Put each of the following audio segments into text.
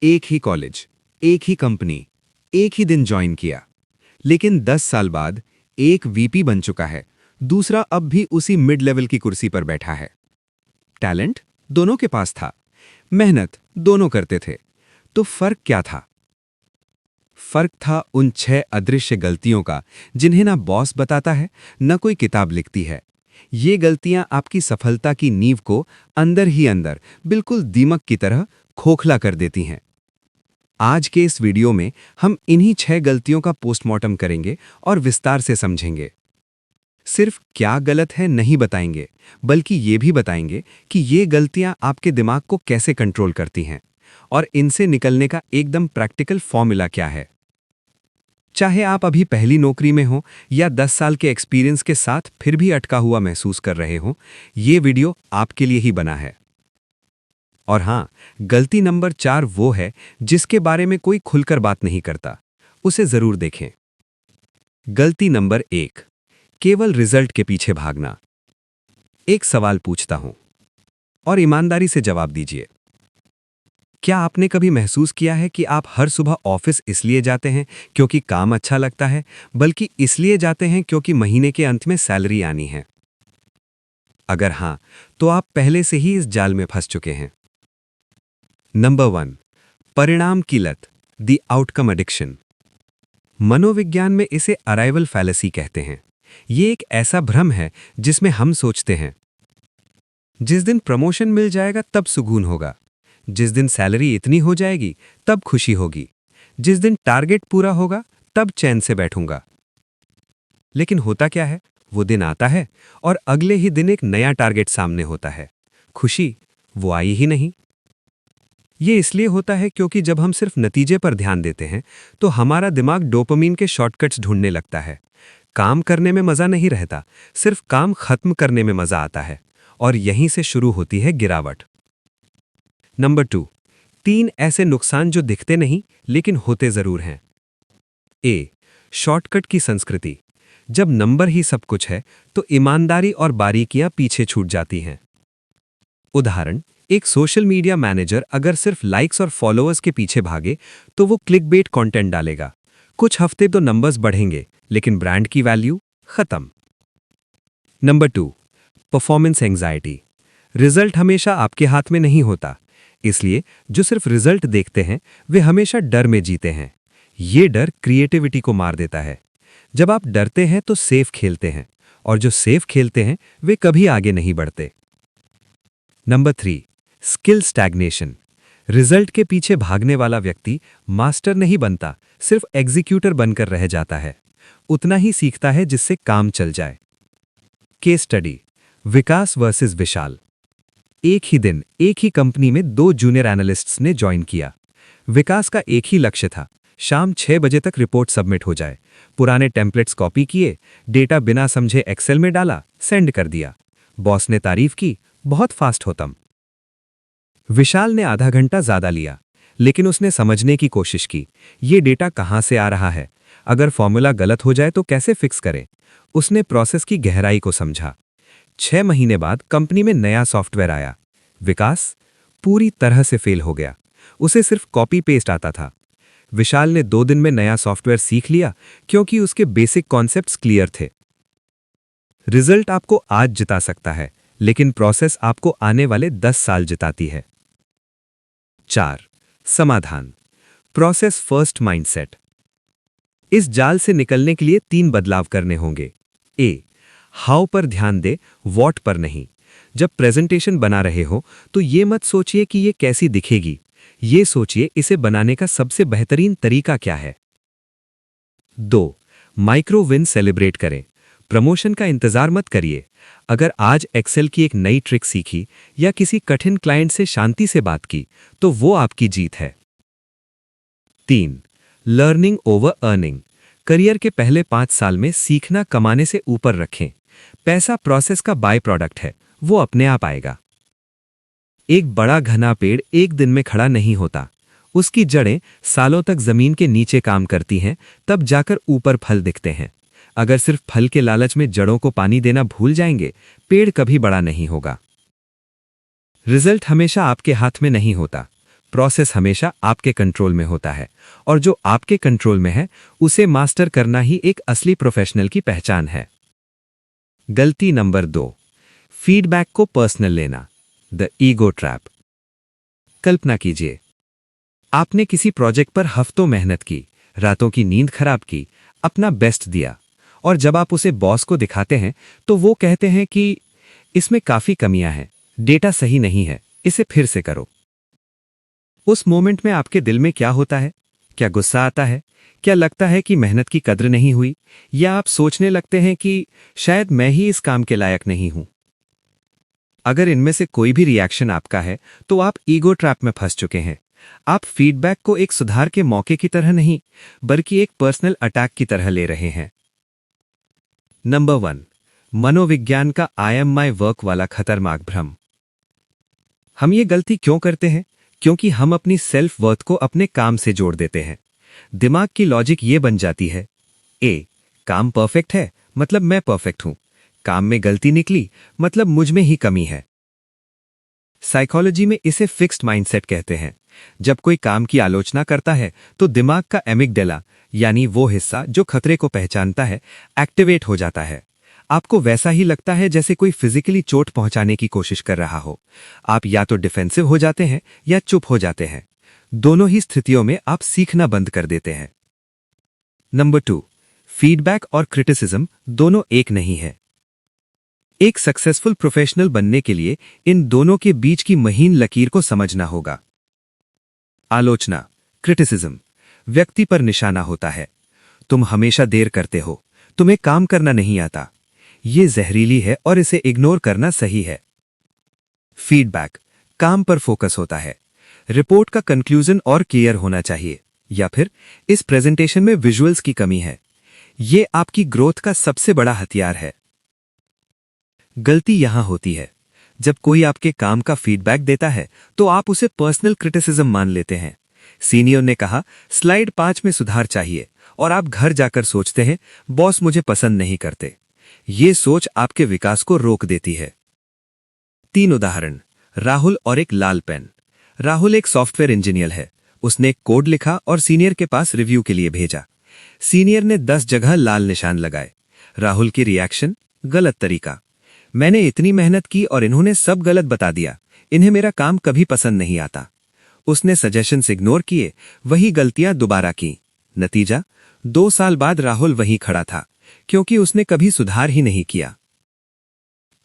एक ही कॉलेज, एक ही कंपनी, एक ही दिन ज्वाइन किया, लेकिन 10 साल बाद एक वीपी बन चुका है, दूसरा अब भी उसी मिड लेवल की कुर्सी पर बैठा है। टैलेंट दोनों के पास था, मेहनत दोनों करते थे, तो फर्क क्या था? फर्क था उन 6 अदृश्य गलतियों का, जिन्हें ना बॉस बताता है, न कोई किताब लिखती है। ये गलतियां आपकी सफलता की नींव को अंदर ही अंदर बिल्कुल दीमक की तरह खोखला कर देती हैं। आज के इस वीडियो में हम इन्हीं 6 गलतियों का पोस्टमार्टम करेंगे और विस्तार से समझेंगे। सिर्फ क्या गलत है नहीं बताएंगे, बल्कि ये भी बताएंगे कि ये गलतियां आपके दिमाग को कैसे कंट्रोल करती हैं और इनसे निकलने का एकदम प्रैक्टिकल फॉर्मूला क्या है। चाहे आप अभी पहली नौकरी में हो या 10 साल के एक्सपीरियंस के साथ फिर भी अटका हुआ महसूस कर रहे हो, ये वीडियो आपके लिए ही बना है। और हाँ, गलती नंबर 4 वो है जिसके बारे में कोई खुलकर बात नहीं करता, उसे जरूर देखें। गलती नंबर 1, केवल रिजल्ट के पीछे भागना। एक सवाल पूछता हूं और ईमानदारी से जवाब दीजिए। क्या आपने कभी महसूस किया है कि आप हर सुबह ऑफिस इसलिए जाते हैं क्योंकि काम अच्छा लगता है, बल्कि इसलिए जाते हैं क्योंकि महीने के अंत में सैलरी आनी है? अगर हां, तो आप पहले से ही इस जाल में फंस चुके हैं। नंबर 1, परिणाम की लत, द आउटकम एडिक्शन। मनोविज्ञान में इसे अराइवल फैलेसी कहते हैं। ये एक ऐसा भ्रम है जिसमें हम सोचते हैं जिस दिन प्रमोशन मिल जाएगा तब सुकून होगा, जिस दिन सैलरी इतनी हो जाएगी तब खुशी होगी, जिस दिन टारगेट पूरा होगा तब चैन से बैठूंगा। लेकिन होता क्या है? वो दिन आता है और अगले ही दिन एक नया टारगेट सामने होता है। खुशी वो आई ही नहीं। ये इसलिए होता है क्योंकि जब हम सिर्फ नतीजे पर ध्यान देते हैं तो हमारा दिमाग डोपामिन के शॉर्टकट्स ढूंढने लगता है। काम करने में मजा नहीं रहता, सिर्फ काम खत्म करने में मजा आता है, और यहीं से शुरू होती है गिरावट। नंबर 2, 3 ऐसे नुकसान जो दिखते नहीं लेकिन होते जरूर हैं। ए, शॉर्टकट की संस्कृति। जब नंबर ही सब कुछ है तो ईमानदारी और बारीकियां पीछे छूट जाती हैं। उदाहरण, एक सोशल मीडिया मैनेजर अगर सिर्फ लाइक्स और फॉलोअर्स के पीछे भागे तो वो क्लिकबेट कंटेंट डालेगा। कुछ हफ्ते तो नंबर्स बढ़ेंगे, लेकिन ब्रांड की वैल्यू खत्म। Number 2, performance anxiety. रिजल्ट हमेशा आपके हाथ में नहीं होता, इसलिए जो सिर्फ रिजल्ट देखते हैं वे हमेशा डर में जीते हैं। ये डर क्रिएटिविटी को मार देता है। जब आप डरते हैं तो सेफ खेलते हैं, और जो सेफ खेलते हैं वे कभी आगे नहीं बढ़ते। Number 3, skill stagnation. रिजल्ट के पीछे भागने वाला व्यक्ति मास्टर नहीं बनता, सिर्फ एग्जीक्यूटर बनकर रह जाता है। उतना ही सीखता है जिससे काम चल जाए। केस स्टडी, विकास वर्सेस विशाल। एक ही दिन एक ही कंपनी में 2 जूनियर एनालिस्ट्स ने ज्वाइन किया। विकास का एक ही लक्ष्य था, शाम 6 बजे तक रिपोर्ट सबमिट हो जाए। पुराने टेम्पलेट्स कॉपी किए, डेटा बिना समझे एक्सेल में डाला, सेंड कर दिया। बॉस ने तारीफ की, बहुत फास्ट हो तुम। विशाल ने आधा घंटा ज्यादा लिया, लेकिन उसने समझने की कोशिश की, ये डेटा कहां से आ रहा है, अगर फॉर्मूला गलत हो जाए तो कैसे फिक्स करें। उसने प्रोसेस की गहराई को समझा। 6 महीने बाद कंपनी में नया सॉफ्टवेयर आया। विकास पूरी तरह से फेल हो गया, उसे सिर्फ कॉपी पेस्ट आता था। विशाल ने 2 दिन में नया सॉफ्टवेयर सीख लिया क्योंकि उसके बेसिक कॉन्सेप्ट्स क्लियर थे। रिजल्ट आपको आज जिता सकता है, लेकिन प्रोसेस आपको आने वाले 10 साल जिताती है। 4, समाधान, प्रोसेस फर्स्ट माइंडसेट। इस जाल से निकलने के लिए 3 बदलाव करने होंगे। ए, हाउ पर ध्यान दे, व्हाट पर नहीं। जब प्रेजेंटेशन बना रहे हो तो ये मत सोचिए कि ये कैसी दिखेगी, ये सोचिए इसे बनाने का सबसे बेहतरीन तरीका क्या है। 2, माइक्रो विन सेलिब्रेट करें। प्रमोशन का इंतजार मत करिए। अगर आज एक्सेल की एक नई ट्रिक सीखी या किसी कठिन क्लाइंट से शांति से बात की तो वो आपकी जीत है। 3, लर्निंग ओवर अर्निंग। करियर के पहले 5 साल में सीखना कमाने से ऊपर रखें। पैसा प्रोसेस का बाय प्रोडक्ट है, वो अपने आप आएगा। एक बड़ा घना पेड़ एक दिन में खड़ा नहीं होता, उसकी जड़ें सालों तक जमीन के नीचे काम करती हैं, तब जाकर ऊपर फल दिखते हैं। अगर सिर्फ फल के लालच में जड़ों को पानी देना भूल जाएंगे, पेड़ कभी बड़ा नहीं होगा। रिजल्ट हमेशा आपके हाथ में नहीं होता, प्रोसेस हमेशा आपके कंट्रोल में होता है, और जो आपके कंट्रोल में है उसे मास्टर करना ही एक असली प्रोफेशनल की पहचान है। गलती नंबर 2, फीडबैक को पर्सनल लेना, द ईगो ट्रैप। कल्पना कीजिए, आपने किसी प्रोजेक्ट पर हफ्तों मेहनत की, रातों की नींद खराब की, अपना बेस्ट दिया, और जब आप उसे बॉस को दिखाते हैं तो वो कहते हैं कि इसमें काफी कमियां हैं, डेटा सही नहीं है, इसे फिर से करो। उस मोमेंट में आपके दिल में क्या होता है? क्या गुस्सा आता है? क्या लगता है कि मेहनत की कद्र नहीं हुई? या आप सोचने लगते हैं कि शायद मैं ही इस काम के लायक नहीं हूं? अगर इनमें से कोई भी रिएक्शन आपका है तो आप ईगो ट्रैप में फंस चुके हैं। आप फीडबैक को एक सुधार के मौके की तरह नहीं, बल्कि एक पर्सनल अटैक की तरह ले रहे हैं। नंबर 1, मनोविज्ञान का आई एम माई वर्क वाला खतरनाक भ्रम। हम ये गलती क्यों करते हैं? क्योंकि हम अपनी सेल्फ वर्थ को अपने काम से जोड़ देते हैं। दिमाग की लॉजिक ये बन जाती है, ए, काम परफेक्ट है मतलब मैं परफेक्ट हूं, काम में गलती निकली मतलब मुझ में ही कमी है। साइकोलॉजी में इसे फिक्स्ड माइंडसेट कहते हैं। जब कोई काम की आलोचना करता है तो दिमाग का एमिगडाला, यानी वो हिस्सा जो खतरे को पहचानता है, एक्टिवेट हो जाता है। आपको वैसा ही लगता है जैसे कोई फिजिकली चोट पहुंचाने की कोशिश कर रहा हो। आप या तो डिफेंसिव हो जाते हैं या चुप हो जाते हैं। दोनों ही स्थितियों में आप सीखना बंद कर देते हैं। नंबर 2, फीडबैक और क्रिटिसिज्म दोनों एक नहीं है। एक सक्सेसफुल प्रोफेशनल बनने के लिए इन दोनों के बीच की महीन लकीर को समझना होगा। आलोचना, क्रिटिसिज्म, व्यक्ति पर निशाना होता है। तुम हमेशा देर करते हो, तुम्हें काम करना नहीं आता। ये जहरीली है और इसे इग्नोर करना सही है। फीडबैक, काम पर फोकस होता है। रिपोर्ट का कंक्लूजन और क्लियर होना चाहिए, या फिर इस प्रेजेंटेशन में विजुअल्स की कमी है। ये आपकी ग्रोथ का सबसे बड़ा हथियार है। गलती यहां होती है, जब कोई आपके काम का फीडबैक देता है तो आप उसे पर्सनल क्रिटिसिज्म मान लेते हैं। सीनियर ने कहा स्लाइड 5 में सुधार चाहिए, और आप घर जाकर सोचते हैं बॉस मुझे पसंद नहीं करते। ये सोच आपके विकास को रोक देती है। 3 उदाहरण, राहुल और एक लाल पेन। राहुल एक सॉफ्टवेयर इंजीनियर है। उसने एक कोड लिखा और सीनियर के पास रिव्यू के लिए भेजा। सीनियर ने 10 जगह लाल निशान लगाए। राहुल की रिएक्शन, गलत तरीका। मैंने इतनी मेहनत की और इन्होंने सब गलत बता दिया, इन्हें मेरा काम कभी पसंद नहीं आता। उसने सजेशंस इग्नोर किए, वही गलतियां दोबारा की। नतीजा, 2 साल बाद राहुल वहीं खड़ा था, क्योंकि उसने कभी सुधार ही नहीं किया।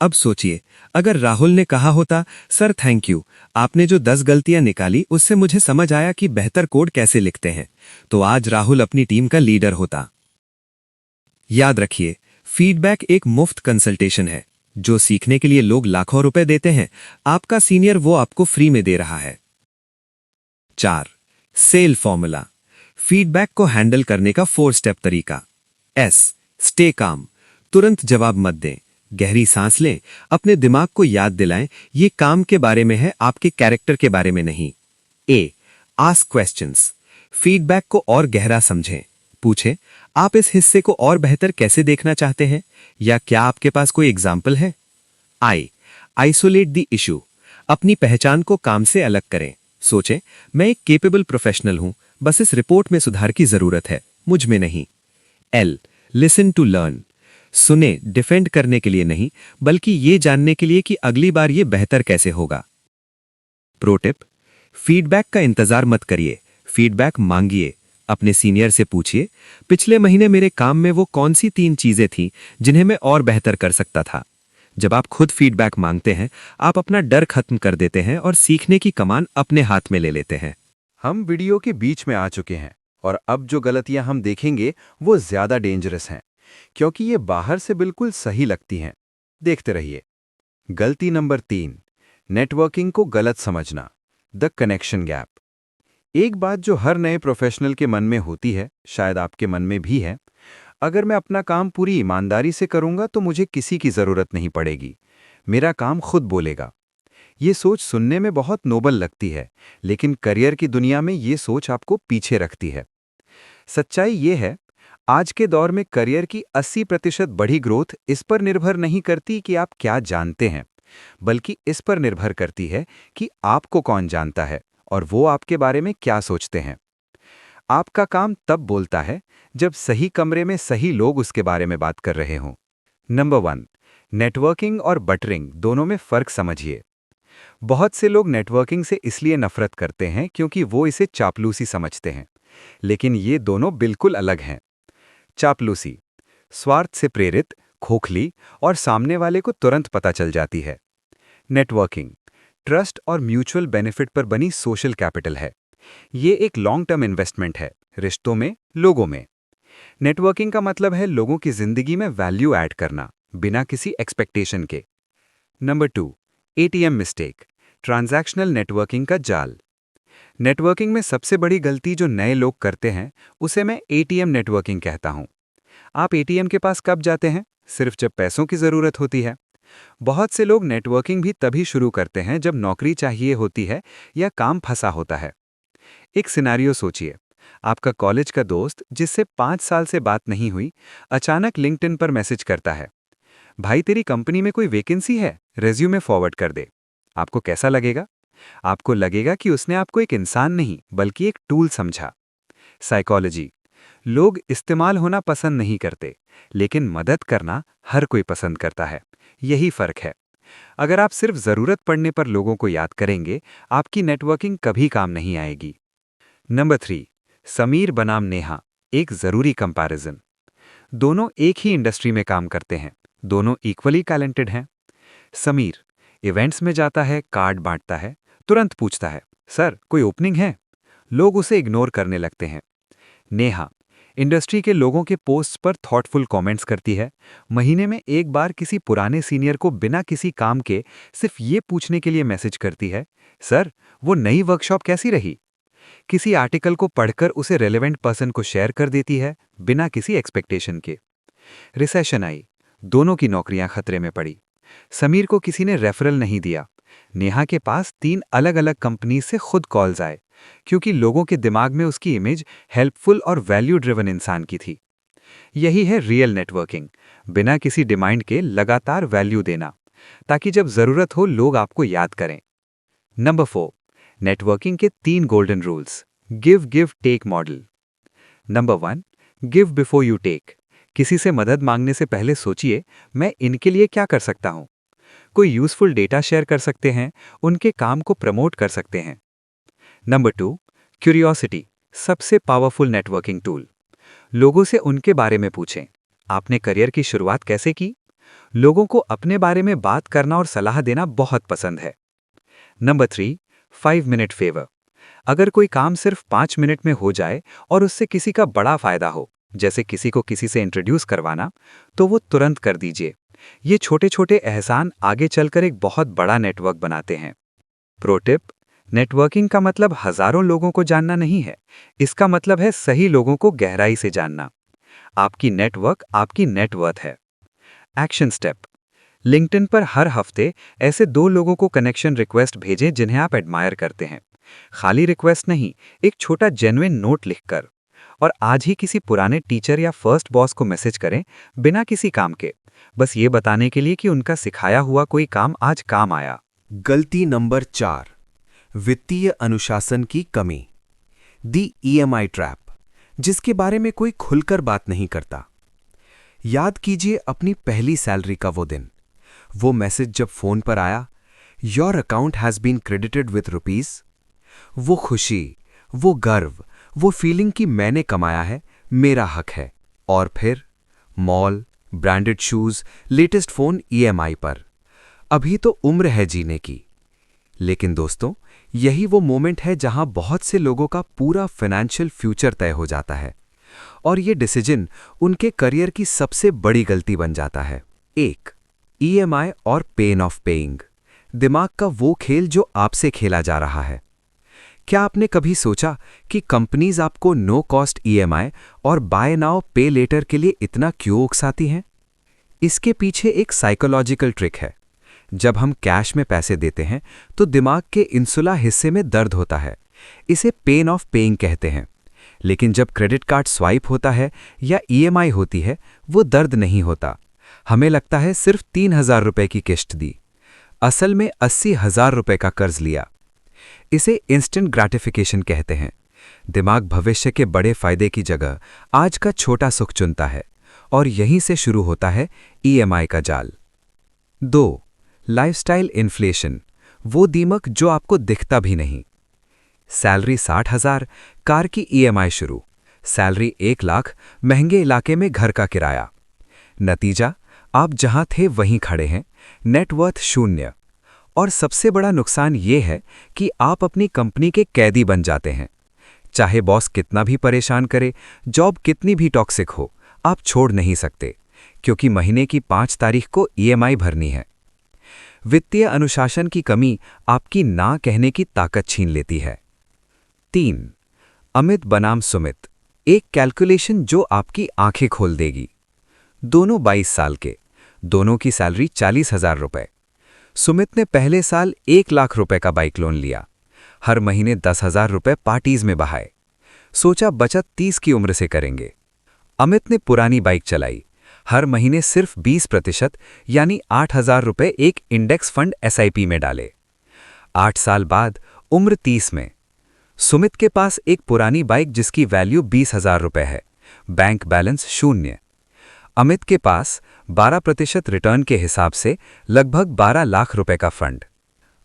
अब सोचिए, अगर राहुल ने कहा होता सर थैंक यू, आपने जो 10 गलतियां निकाली उससे मुझे समझ आया कि बेहतर कोड कैसे लिखते हैं, तो आज राहुल अपनी टीम का लीडर होता। याद रखिए, फीडबैक एक मुफ्त कंसल्टेशन है। जो सीखने के लिए लोग लाखों रुपए देते हैं, आपका सीनियर वो आपको फ्री में दे रहा है। 4, सेल फॉर्मूला, फीडबैक को हैंडल करने का 4 स्टेप तरीका। एस, स्टे काम, तुरंत जवाब मत दें, गहरी सांस लें, अपने दिमाग को याद दिलाएं ये काम के बारे में है, आपके कैरेक्टर के बारे में नहीं। ए, आस्क क्वेश्चंस, फीडबैक को और गहरा समझें। पूछें, आप इस हिस्से को और बेहतर कैसे देखना चाहते हैं, या क्या आपके पास कोई एग्जाम्पल है। आई, आइसोलेट द इशू, अपनी पहचान को काम से अलग करें। सोचें, मैं एक केपेबल प्रोफेशनल हूं, बस इस रिपोर्ट में सुधार की जरूरत है, मुझ में नहीं। एल, लिसन टू लर्न, सुने डिफेंड करने के लिए नहीं, बल्कि ये जानने के लिए कि अगली बार ये बेहतर कैसे होगा। प्रो टिप, फीडबैक का इंतजार मत करिए, फीडबैक मांगिए। अपने सीनियर से पूछिए, पिछले महीने मेरे काम में वो कौन सी 3 चीजें थीं जिन्हें मैं और बेहतर कर सकता था। जब आप खुद फीडबैक मांगते हैं, आप अपना डर खत्म कर देते हैं और सीखने की कमान अपने हाथ में ले लेते हैं। हम वीडियो के बीच में आ चुके हैं, और अब जो गलतियां हम देखेंगे वो ज्यादा डेंजरस हैं, क्योंकि ये बाहर से बिल्कुल सही लगती हैं। देखते रहिए। गलती नंबर 3, नेटवर्किंग को गलत समझना, द कनेक्शन गैप। एक बात जो हर नए प्रोफेशनल के मन में होती है, शायद आपके मन में भी है, अगर मैं अपना काम पूरी ईमानदारी से करूंगा तो मुझे किसी की जरूरत नहीं पड़ेगी, मेरा काम खुद बोलेगा। ये सोच सुनने में बहुत नोबल लगती है, लेकिन करियर की दुनिया में ये सोच आपको पीछे रखती है। सच्चाई ये है, आज के दौर में करियर की 80% बड़ी ग्रोथ इस पर निर्भर नहीं करती कि आप क्या जानते हैं, बल्कि इस पर निर्भर करती है कि आपको कौन जानता है और वो आपके बारे में क्या सोचते हैं। आपका काम तब बोलता है जब सही कमरे में सही लोग उसके बारे में बात कर रहे हों। नंबर 1, नेटवर्किंग और बटरिंग दोनों में फ़र्क समझिए। बहुत से लोग नेटवर्किंग से इसलिए नफरत करते हैं क्योंकि वो इसे चापलूसी समझते हैं, लेकिन ये दोनों बिल्कुल अलग हैं। चापलूसी स्वार्थ से प्रेरित, खोखली और सामने वाले को तुरंत पता चल जाती है। नेटवर्किंग ट्रस्ट और म्यूचुअल बेनिफिट पर बनी सोशल कैपिटल है। ये एक लॉन्ग टर्म इन्वेस्टमेंट है, रिश्तों में, लोगों में। नेटवर्किंग का मतलब है लोगों की जिंदगी में वैल्यू ऐड करना, बिना किसी एक्सपेक्टेशन के। Number 2, ATM mistake, transactional networking का जाल। नेटवर्किंग में सबसे बड़ी गलती जो नए लोग करते हैं, उसे मैं एटीएम नेटवर्किंग कहता हूं। आप एटीएम के पास कब जाते हैं? सिर्फ जब पैसों की जरूरत होती है। बहुत से लोग नेटवर्किंग भी तभी शुरू करते हैं जब नौकरी चाहिए होती है या काम फंसा होता है। एक सिनेरियो सोचिए, आपका कॉलेज का दोस्त जिससे 5 साल से बात नहीं हुई, अचानक लिंक्डइन पर मैसेज करता है, भाई तेरी कंपनी में कोई वैकेंसी है, रेज्यूमे फॉरवर्ड कर दे। आपको कैसा लगेगा? आपको लगेगा कि उसने आपको एक इंसान नहीं बल्कि एक टूल समझा। साइकोलॉजी लोग इस्तेमाल होना पसंद नहीं करते, लेकिन मदद करना हर कोई पसंद करता है। यही फर्क है। अगर आप सिर्फ जरूरत पड़ने पर लोगों को याद करेंगे, आपकी नेटवर्किंग कभी काम नहीं आएगी। नंबर 3, समीर बनाम नेहा, एक जरूरी कंपैरिजन। दोनों एक ही इंडस्ट्री में काम करते हैं, दोनों इक्वली टैलेंटेड हैं। समीर इवेंट्स में जाता है, कार्ड बांटता है, तुरंत पूछता है, सर कोई ओपनिंग है? लोग उसे इग्नोर करने लगते हैं। नेहा इंडस्ट्री के लोगों के पोस्ट्स पर थॉटफुल कमेंट्स करती है, महीने में एक बार किसी पुराने सीनियर को बिना किसी काम के सिर्फ ये पूछने के लिए मैसेज करती है, सर वो नई वर्कशॉप कैसी रही? किसी आर्टिकल को पढ़कर उसे रेलेवेंट पर्सन को शेयर कर देती है, बिना किसी एक्सपेक्टेशन के। रिसेशन आई, दोनों की नौकरियां खतरे में पड़ी। समीर को किसी ने रेफरल नहीं दिया। नेहा के पास 3 अलग अलग कंपनी से खुद कॉल्स आए, क्योंकि लोगों के दिमाग में उसकी इमेज हेल्पफुल और वैल्यू ड्रिवन इंसान की थी। यही है रियल नेटवर्किंग, बिना किसी डिमांड के लगातार वैल्यू देना, ताकि जब जरूरत हो लोग आपको याद करें। नंबर 4, नेटवर्किंग के 3 golden rules, give give take model. Number 1, give before you take. किसी से मदद मांगने से पहले सोचिए, मैं इनके लिए क्या कर सकता हूं। कोई यूजफुल डेटा शेयर कर सकते हैं, उनके काम को प्रमोट कर सकते हैं। नंबर 2, क्यूरियोसिटी, सबसे पावरफुल नेटवर्किंग टूल। लोगों से उनके बारे में पूछें, आपने करियर की शुरुआत कैसे की? लोगों को अपने बारे में बात करना और सलाह देना बहुत पसंद है। Number 3, 5 minute favour. अगर कोई काम सिर्फ 5 मिनट में हो जाए और उससे किसी का बड़ा फायदा हो, जैसे किसी को किसी से इंट्रोड्यूस करवाना, तो वो तुरंत कर दीजिए। ये छोटे छोटे एहसान आगे चलकर एक बहुत बड़ा नेटवर्क बनाते हैं। प्रो टिप, नेटवर्किंग का मतलब हजारों लोगों को जानना नहीं है, इसका मतलब है सही लोगों को गहराई से जानना। आपकी नेटवर्क आपकी नेटवर्थ है। एक्शन स्टेप, लिंक्डइन पर हर हफ्ते ऐसे 2 लोगों को कनेक्शन रिक्वेस्ट भेजें जिन्हें आप एडमायर करते हैं। खाली रिक्वेस्ट नहीं, एक छोटा जेन्युइन नोट लिखकर। और आज ही किसी पुराने टीचर या फर्स्ट बॉस को मैसेज करें, बिना किसी काम के, बस ये बताने के लिए कि उनका सिखाया हुआ कोई काम आज काम आया। गलती नंबर 4, वित्तीय अनुशासन की कमी, दी ईएमआई ट्रैप, जिसके बारे में कोई खुलकर बात नहीं करता। याद कीजिए अपनी पहली सैलरी का वो दिन, वो मैसेज जब फोन पर आया, your account has been credited with rupees. वो खुशी, वो गर्व, वो फीलिंग कि मैंने कमाया है, मेरा हक है। और फिर mall, branded shoes, latest phone EMI पर। अभी तो उम्र है जीने की। लेकिन दोस्तों, यही वो मोमेंट है जहां बहुत से लोगों का पूरा फाइनेंशियल फ्यूचर तय हो जाता है, और ये डिसीजन उनके करियर की सबसे बड़ी गलती बन जाता है। 1, ईएमआई और पेन ऑफ पेइंग, दिमाग का वो खेल जो आपसे खेला जा रहा है। क्या आपने कभी सोचा कि कंपनीज आपको नो कॉस्ट ईएमआई और बाय नाउ पे लेटर के लिए इतना क्यों उकसाती हैं? इसके पीछे एक साइकोलॉजिकल ट्रिक है। जब हम कैश में पैसे देते हैं तो दिमाग के इंसुला हिस्से में दर्द होता है, इसे पेन ऑफ पेइंग कहते हैं। लेकिन जब क्रेडिट कार्ड स्वाइप होता है या ईएमआई होती है, वो दर्द नहीं होता। हमें लगता है सिर्फ 3,000 रुपए की किस्त दी, असल में 80,000 रुपए का कर्ज लिया। इसे इंस्टेंट ग्रैटिफिकेशन कहते हैं। दिमाग भविष्य के बड़े फायदे की जगह आज का छोटा सुख चुनता है और यहीं से शुरू होता है ईएमआई का जाल। 2. लाइफस्टाइल इन्फ्लेशन, वो दीमक जो आपको दिखता भी नहीं। सैलरी 60,000, कार की ईएमआई शुरू। सैलरी 1,00,000, महंगे इलाके में घर का किराया। नतीजा, आप जहां थे वहीं खड़े हैं, नेटवर्थ 0। और सबसे बड़ा नुकसान ये है कि आप अपनी कंपनी के कैदी बन जाते हैं। चाहे बॉस कितना भी परेशान करे, जॉब कितनी भी टॉक्सिक हो, आप छोड़ नहीं सकते, क्योंकि महीने की 5 तारीख को ईएमआई भरनी है। वित्तीय अनुशासन की कमी आपकी ना कहने की ताकत छीन लेती है। 3. अमित बनाम सुमित, एक कैलकुलेशन जो आपकी आंखें खोल देगी। दोनों 22 साल के, दोनों की सैलरी 40,000 रुपए। सुमित ने पहले साल 1,00,000 रुपए का बाइक लोन लिया, हर महीने 10,000 रुपए पार्टीज में बहाए। सोचा बचत 30 की उम्र से करेंगे। अमित ने पुरानी बाइक चलाई, हर महीने सिर्फ 20% यानी 8,000 रुपए एक इंडेक्स फंड एसआईपी में डाले। 8 साल बाद उम्र 30 में सुमित के पास एक पुरानी बाइक जिसकी वैल्यू 20,000 रुपए है, बैंक बैलेंस 0। अमित के पास 12% रिटर्न के हिसाब से लगभग 12 लाख रुपए का फंड।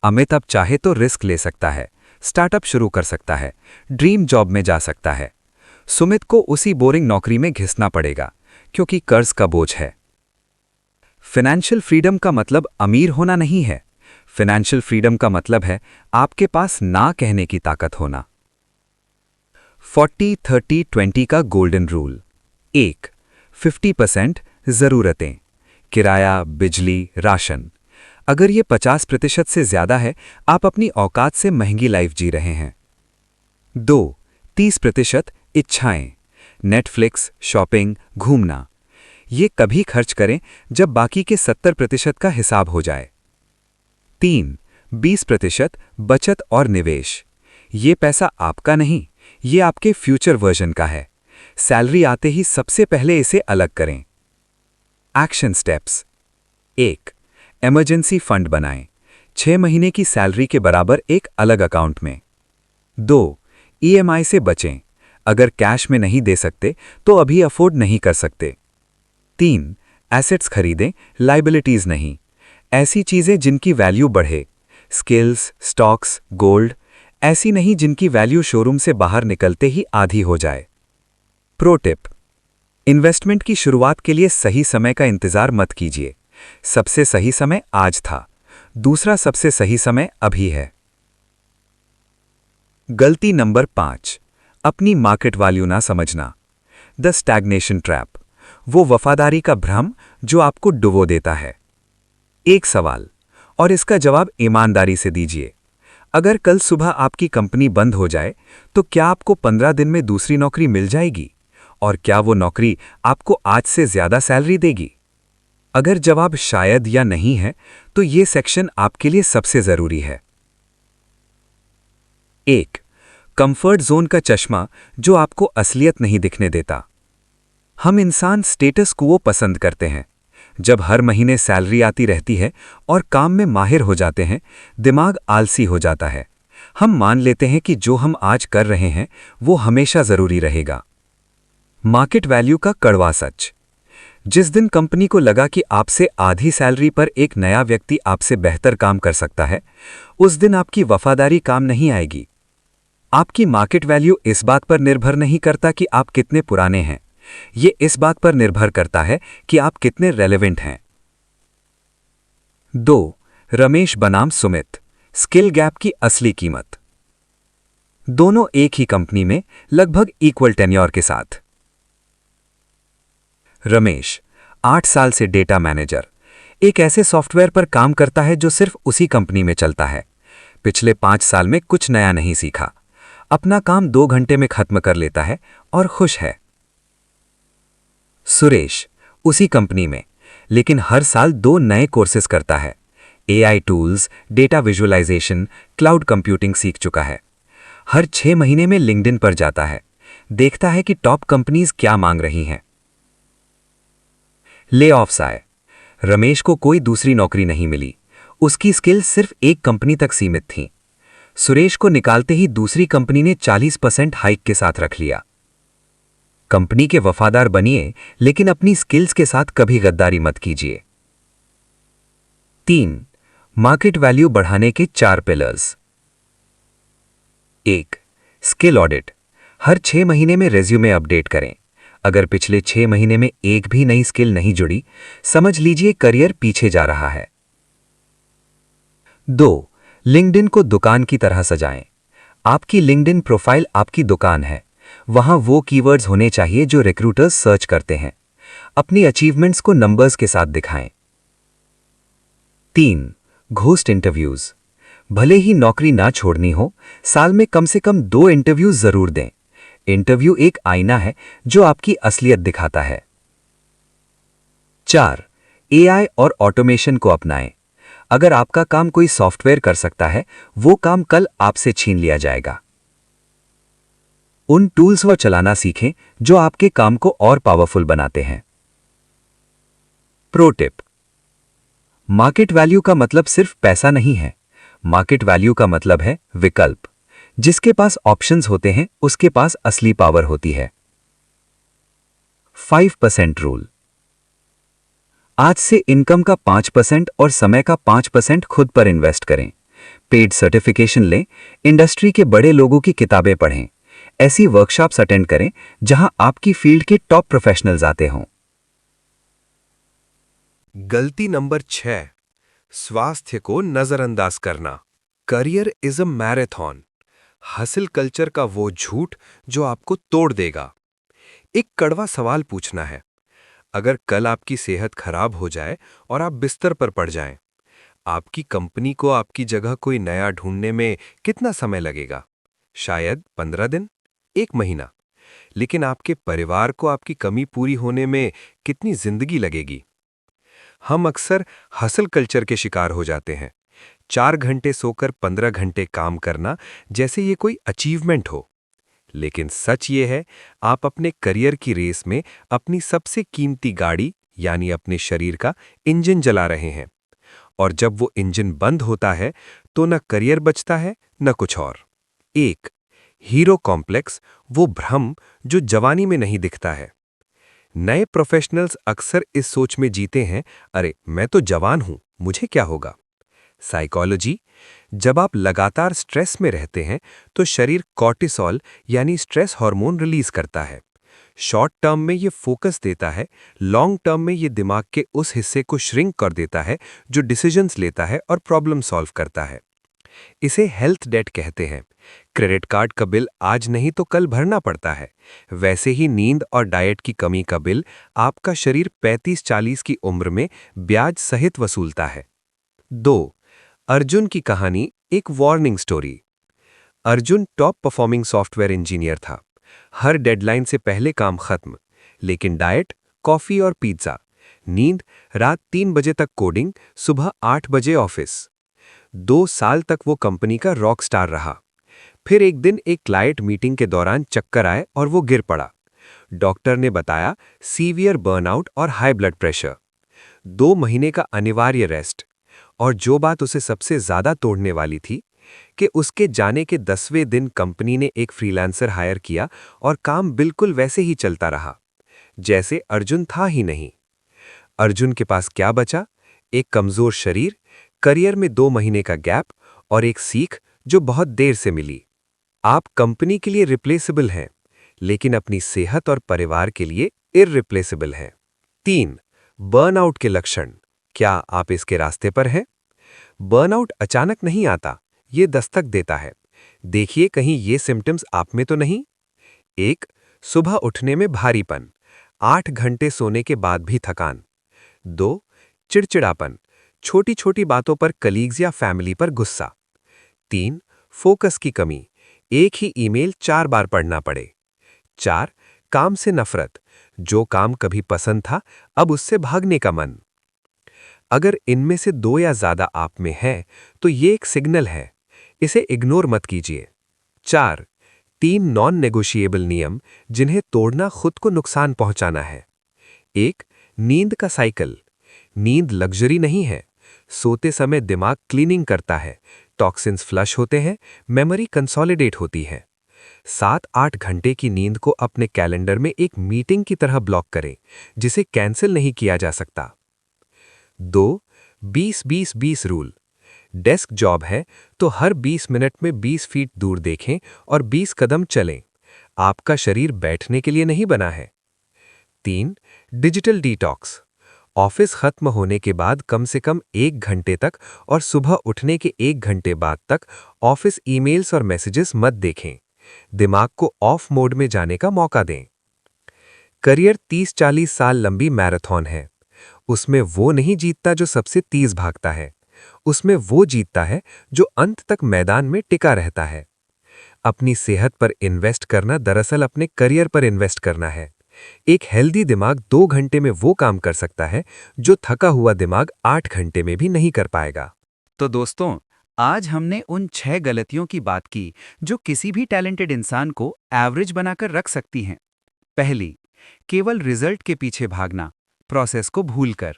अमित अब चाहे तो रिस्क ले सकता है, स्टार्टअप शुरू कर सकता है, ड्रीम जॉब में जा सकता है। सुमित को उसी बोरिंग नौकरी में घिसना पड़ेगा, क्योंकि कर्ज का बोझ है। फाइनेंशियल फ्रीडम का मतलब अमीर होना नहीं है। फाइनेंशियल फ्रीडम का मतलब है आपके पास ना कहने की ताकत होना। 40-30-20 का गोल्डन रूल। 1. 50% जरूरतें, किराया, बिजली, राशन। अगर ये 50% से ज्यादा है, आप अपनी औकात से महंगी लाइफ जी रहे हैं। 2. 30% इच्छाएं, नेटफ्लिक्स, शॉपिंग, घूमना। ये कभी खर्च करें जब बाकी के 70% का हिसाब हो जाए। 3. 20% बचत और निवेश। ये पैसा आपका नहीं, ये आपके फ्यूचर वर्जन का है। सैलरी आते ही सबसे पहले इसे अलग करें। Action steps. 1. इमरजेंसी फंड बनाएं, 6 महीने की सैलरी के बराबर एक अलग अकाउंट में। 2. ईएमआई से बचें, अगर कैश में नहीं दे सकते तो अभी अफोर्ड नहीं कर सकते। 3. एसेट्स खरीदें, लाइबिलिटीज नहीं, ऐसी चीजें जिनकी वैल्यू बढ़े, स्किल्स, स्टॉक्स, गोल्ड, ऐसी नहीं जिनकी वैल्यू शोरूम से बाहर निकलते ही आधी हो जाए। प्रो टिप, इन्वेस्टमेंट की शुरुआत के लिए सही समय का इंतजार मत कीजिए। सबसे सही समय आज था, दूसरा सबसे सही समय अभी है। गलती नंबर 5, अपनी मार्केट वैल्यू ना समझना। द स्टैग्नेशन ट्रैप, वो वफादारी का भ्रम जो आपको डुबो देता है। एक सवाल, और इसका जवाब ईमानदारी से दीजिए। अगर कल सुबह आपकी कंपनी बंद हो जाए, तो क्या आपको 15 दिन में दूसरी नौकरी मिल जाएगी? और क्या वो नौकरी आपको आज से ज्यादा सैलरी देगी? अगर जवाब शायद या नहीं है, तो ये सेक्शन आपके लिए सबसे जरूरी है। 1. कंफर्ट जोन का चश्मा जो आपको असलियत नहीं दिखने देता। हम इंसान स्टेटस क्वो पसंद करते हैं। जब हर महीने सैलरी आती रहती है और काम में माहिर हो जाते हैं, दिमाग आलसी हो जाता है। हम मान लेते हैं कि जो हम आज कर रहे हैं वो हमेशा जरूरी रहेगा। मार्केट वैल्यू का कड़वा सच, जिस दिन कंपनी को लगा कि आपसे आधी सैलरी पर एक नया व्यक्ति आपसे बेहतर काम कर सकता है, उस दिन आपकी वफादारी काम नहीं आएगी। आपकी मार्केट वैल्यू इस बात पर निर्भर नहीं करता कि आप कितने पुराने हैं, ये इस बात पर निर्भर करता है कि आप कितने रेलेवेंट हैं। 2. रमेश बनाम सुमित, स्किल गैप की असली कीमत। दोनों एक ही कंपनी में लगभग इक्वल टेन्योर के साथ। रमेश 8 साल से डेटा मैनेजर, एक ऐसे सॉफ्टवेयर पर काम करता है जो सिर्फ उसी कंपनी में चलता है। पिछले 5 साल में कुछ नया नहीं सीखा, अपना काम 2 घंटे में खत्म कर लेता है और खुश है। सुरेश उसी कंपनी में, लेकिन हर साल 2 नए कोर्सेज करता है। AI tools, data visualisation, cloud computing सीख चुका है। हर 6 महीने में लिंक्डइन पर जाता है, देखता है कि टॉप कंपनीज क्या मांग रही हैं। ले ऑफ्स आए, रमेश को कोई दूसरी नौकरी नहीं मिली, उसकी स्किल सिर्फ एक कंपनी तक सीमित थी। सुरेश को निकालते ही दूसरी कंपनी ने 40% हाइक के साथ रख लिया। कंपनी के वफादार बनिए, लेकिन अपनी स्किल्स के साथ कभी गद्दारी मत कीजिए। 3. मार्केट वैल्यू बढ़ाने के 4 पिलर्स। 1. Skill audit. हर 6 महीने में रेज्यूमे अपडेट करें। अगर पिछले 6 महीने में एक भी नई स्किल नहीं जुड़ी, समझ लीजिए करियर पीछे जा रहा है। 2. लिंक्डइन को दुकान की तरह सजाएं। आपकी लिंक्डइन प्रोफाइल आपकी दुकान है। वहां वो कीवर्ड्स होने चाहिए जो रिक्रूटर्स सर्च करते हैं। अपनी अचीवमेंट्स को नंबर्स के साथ दिखाएं। 3. Ghost interviews. भले ही नौकरी ना छोड़नी हो, साल में कम से कम 2 इंटरव्यूज जरूर दें। इंटरव्यू एक आईना है जो आपकी असलियत दिखाता है। 4. एआई और ऑटोमेशन को अपनाएं। अगर आपका काम कोई सॉफ्टवेयर कर सकता है, वो काम कल आपसे छीन लिया जाएगा। उन टूल्स को चलाना सीखें जो आपके काम को और पावरफुल बनाते हैं। प्रो टिप: मार्केट वैल्यू का मतलब सिर्फ पैसा नहीं है। मार्केट वैल्यू का मतलब है विकल्प। जिसके पास ऑप्शंस होते हैं, उसके पास असली पावर होती है। 5% रूल। आज से इनकम का 5% और समय का 5% खुद पर इन्वेस्ट करें। पेड सर्टिफिकेशन लें, इंडस्ट्री के बड़े लोगों की किताबें पढ़ें, ऐसी वर्कशॉप्स अटेंड करें जहां आपकी फील्ड के टॉप प्रोफेशनल्स आते हों। गलती नंबर 6, स्वास्थ्य को नजरअंदाज करना। Career is a marathon. Hustle culture का वो झूठ जो आपको तोड़ देगा। एक कड़वा सवाल पूछना है, अगर कल आपकी सेहत खराब हो जाए और आप बिस्तर पर पड़ जाएं, आपकी कंपनी को आपकी जगह कोई नया ढूंढने में कितना समय लगेगा? शायद 15 दिन, 1 महीना। लेकिन आपके परिवार को आपकी कमी पूरी होने में कितनी जिंदगी लगेगी? हम अक्सर हसल कल्चर के शिकार हो जाते हैं। 4 घंटे सोकर 15 घंटे काम करना जैसे ये कोई अचीवमेंट हो। लेकिन सच ये है, आप अपने करियर की रेस में अपनी सबसे कीमती गाड़ी यानी अपने शरीर का इंजन जला रहे हैं। और जब वो इंजन बंद होता है तो न करियर बचता है न कुछ और। 1. हीरो कॉम्प्लेक्स, वो भ्रम जो जवानी में नहीं दिखता है। नए प्रोफेशनल्स अक्सर इस सोच में जीते हैं, अरे मैं तो जवान हूं, मुझे क्या होगा। साइकोलॉजी: जब आप लगातार स्ट्रेस में रहते हैं तो शरीर कॉर्टिसोल यानी स्ट्रेस हार्मोन रिलीज करता है। शॉर्ट टर्म में ये फोकस देता है, लॉन्ग टर्म में ये दिमाग के उस हिस्से को श्रिंक कर देता है जो डिसीजंस लेता है और प्रॉब्लम सॉल्व करता है। इसे हेल्थ डेट कहते हैं। क्रेडिट कार्ड का बिल आज नहीं तो कल भरना पड़ता है। वैसे ही नींद और डाइट की कमी का बिल आपका शरीर 35-40 की उम्र में ब्याज सहित वसूलता है। 2. अर्जुन की कहानी, एक warning story. Arjun top performing software engineer था। हर डेडलाइन से पहले काम खत्म, लेकिन डाइट, कॉफी और पिज्जा, नींद, रात 3 बजे तक कोडिंग, सुबह 8 बजे ऑफिस। 2 साल तक वो कंपनी का रॉक स्टार रहा। फिर एक दिन एक क्लाइंट मीटिंग के दौरान चक्कर आए और वो गिर पड़ा। डॉक्टर ने बताया सीवियर बर्नआउट और हाई ब्लड प्रेशर। 2 महीने का अनिवार्य रेस्ट। और जो बात उसे सबसे ज्यादा तोड़ने वाली थी कि उसके जाने के 10वें दिन कंपनी ने एक फ्रीलांसर हायर किया और काम बिल्कुल वैसे ही चलता रहा जैसे अर्जुन था ही नहीं। अर्जुन के पास क्या बचा? एक कमजोर शरीर, करियर में 2 महीने का गैप और एक सीख जो बहुत देर से मिली। आप कंपनी के लिए रिप्लेसेबल हैं, लेकिन अपनी सेहत और परिवार के लिए इररिप्लेसेबल हैं। 3. बर्नआउट के लक्षण, क्या आप इसके रास्ते पर हैं? बर्नआउट अचानक नहीं आता, ये दस्तक देता है। देखिए कहीं ये सिम्टम्स आप में तो नहीं। 1. सुबह उठने में भारीपन, 8 घंटे सोने के बाद भी थकान। 2. चिड़चिड़ापन, छोटी छोटी बातों पर कलीग्स या फैमिली पर गुस्सा। 3. फोकस की कमी, एक ही ईमेल 4 बार पढ़ना पड़े। 4. काम से नफरत, जो काम कभी पसंद था अब उससे भागने का मन। अगर इनमें से 2 या ज्यादा आप में है तो ये एक सिग्नल है, इसे इग्नोर मत कीजिए। 4. 3 नॉन नेगोशिएबल नियम जिन्हें तोड़ना खुद को नुकसान पहुंचाना है। 1. नींद का साइकिल। नींद लग्जरी नहीं है। सोते समय दिमाग क्लीनिंग करता है, टॉक्सिन्स फ्लश होते हैं, मेमोरी कंसोलिडेट होती है। 7-8 घंटे की नींद को अपने कैलेंडर में एक मीटिंग की तरह ब्लॉक करें, जिसे कैंसिल नहीं किया जा सकता। 2. 20-20-20 रूल। डेस्क जॉब है तो हर 20 मिनट में 20 फीट दूर देखें और 20 कदम चलें। आपका शरीर बैठने के लिए नहीं बना है। 3. Digital detox. ऑफिस खत्म होने के बाद कम से कम 1 घंटे तक और सुबह उठने के 1 घंटे बाद तक ऑफिस ईमेल्स और मैसेजेस मत देखें। दिमाग को ऑफ मोड में जाने का मौका दें। करियर 30-40 साल लंबी मैराथन है। उसमें वो नहीं जीतता जो सबसे तेज भागता है, उसमें वो जीतता है जो अंत तक मैदान में टिका रहता है। अपनी सेहत पर इन्वेस्ट करना दरअसल अपने करियर पर इन्वेस्ट करना है। एक हेल्दी दिमाग 2 घंटे में वो काम कर सकता है जो थका हुआ दिमाग 8 घंटे में भी नहीं कर पाएगा। तो दोस्तों, आज हमने उन 6 गलतियों की बात की जो किसी भी टैलेंटेड इंसान को एवरेज बनाकर रख सकती हैं। पहली, केवल रिजल्ट के पीछे भागना, प्रोसेस को भूलकर।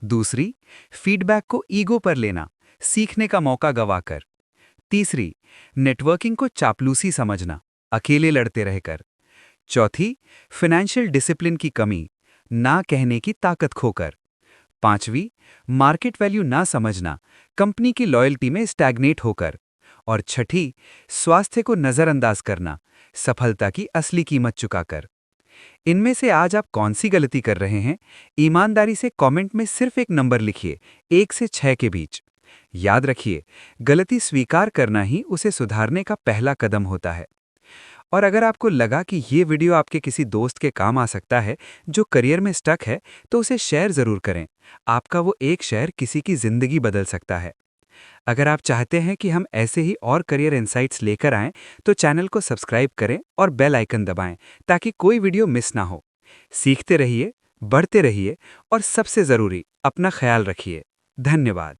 दूसरी, फीडबैक को ईगो पर लेना, सीखने का मौका गवाकर। तीसरी, नेटवर्किंग को चापलूसी समझना, अकेले लड़ते रहकर। चौथी, फाइनेंशियल डिसिप्लिन की कमी, ना कहने की ताकत खोकर। पांचवी, मार्केट वैल्यू ना समझना, कंपनी की लॉयल्टी में स्टैग्नेट होकर। और छठी, स्वास्थ्य को नजरअंदाज करना, सफलता की असली कीमत चुकाकर। इनमें से आज आप कौन सी गलती कर रहे हैं? ईमानदारी से कमेंट में सिर्फ एक नंबर लिखिए, 1 से 6 के बीच। याद रखिए, गलती स्वीकार करना ही उसे सुधारने का पहला कदम होता है। और अगर आपको लगा कि ये वीडियो आपके किसी दोस्त के काम आ सकता है जो करियर में स्टक है, तो उसे शेयर ज़रूर करें। आपका वो एक शेयर किसी की ज़िंदगी बदल सकता है। अगर आप चाहते हैं कि हम ऐसे ही और करियर इनसाइट्स लेकर आएं, तो चैनल को सब्सक्राइब करें और बेल आइकन दबाएं ताकि कोई वीडियो मिस ना हो। सीखते रहिए, बढ़ते रहिए और सबसे ज़रूरी, अपना ख्याल रखिए। धन्यवाद।